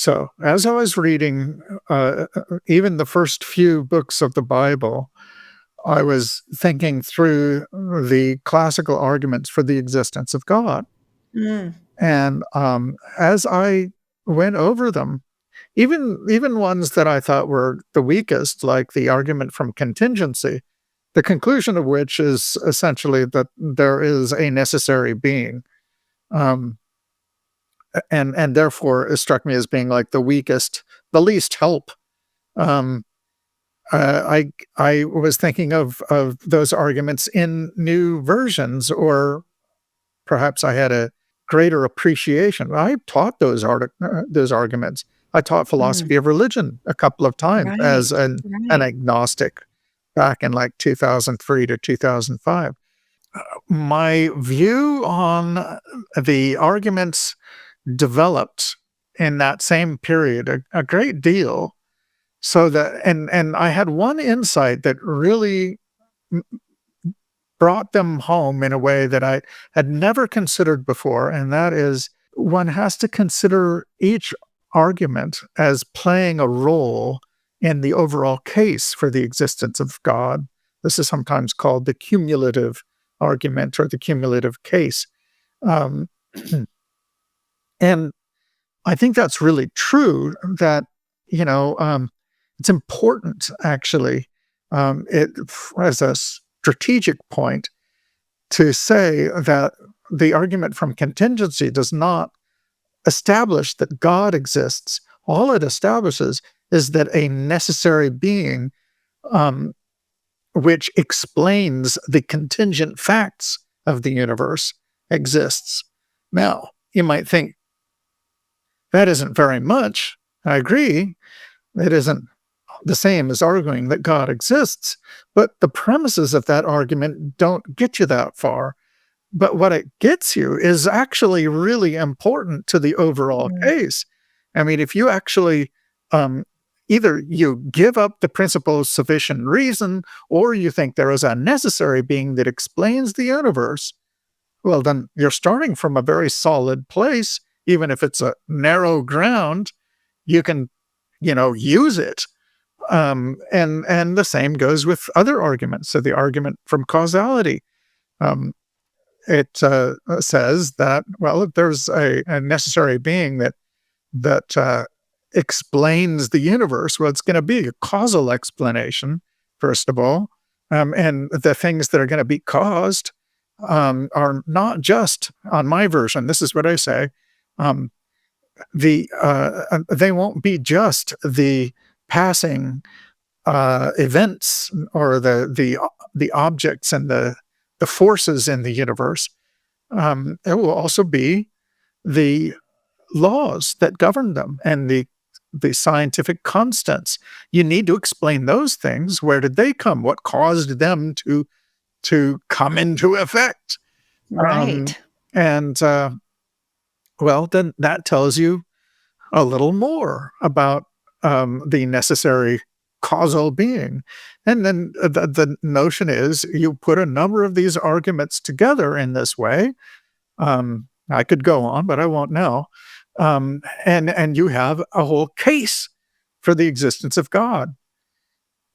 So, as I was reading, even the first few books of the Bible, I was thinking through the classical arguments for the existence of God. Mm, And as I went over them, even ones that I thought were the weakest, like the argument from contingency, the conclusion of which is essentially that there is a necessary being. Um, and therefore it struck me as being like the weakest, the least help. Um, I was thinking of those arguments in new versions, or perhaps I had a greater appreciation. I taught those arguments. I taught mm, philosophy of religion a couple of times as right, an right. agnostic back in like 2003 to 2005. My view on the arguments developed in that same period a great deal. So that and I had one insight that really m brought them home in a way that I had never considered before, and that is one has to consider each argument as playing a role in the overall case for the existence of God. This is sometimes called the cumulative argument or the cumulative case. Um, and I think that's really true that, you know, it's important actually, it as a strategic point to say that the argument from contingency does not establish that God exists. All it establishes is that a necessary being, um, which explains the contingent facts of the universe, exists. Now, you might think that isn't very much. I agree. It isn't the same as arguing that God exists, but the premises of that argument don't get you that far. But what it gets you is actually really important to the overall Mm, case. I mean, if you actually, um, either you give up the principle of sufficient reason or you think there is a necessary being that explains the universe, well, then you're starting from a very solid place. Even if it's a narrow ground, you can, use it. And the same goes with other arguments. So the argument from causality. Um, it says that, well, if there's a necessary being that explains the universe, well, it's going to be a causal explanation, first of all, and the things that are going to be caused are not just on my version. This is what I say: um, they won't be just the passing events or the objects and the forces in the universe. It will also be the laws that govern them and the scientific constants. You need to explain those things. Where did they come? What caused them to come into effect? Um, right. and well, then that tells you a little more about the necessary causal being. And then the notion is you put a number of these arguments together in this way. I could go on, but I won't now. And you have a whole case for the existence of God.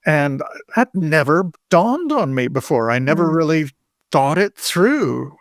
And that never dawned on me before. I never Mm, really thought it through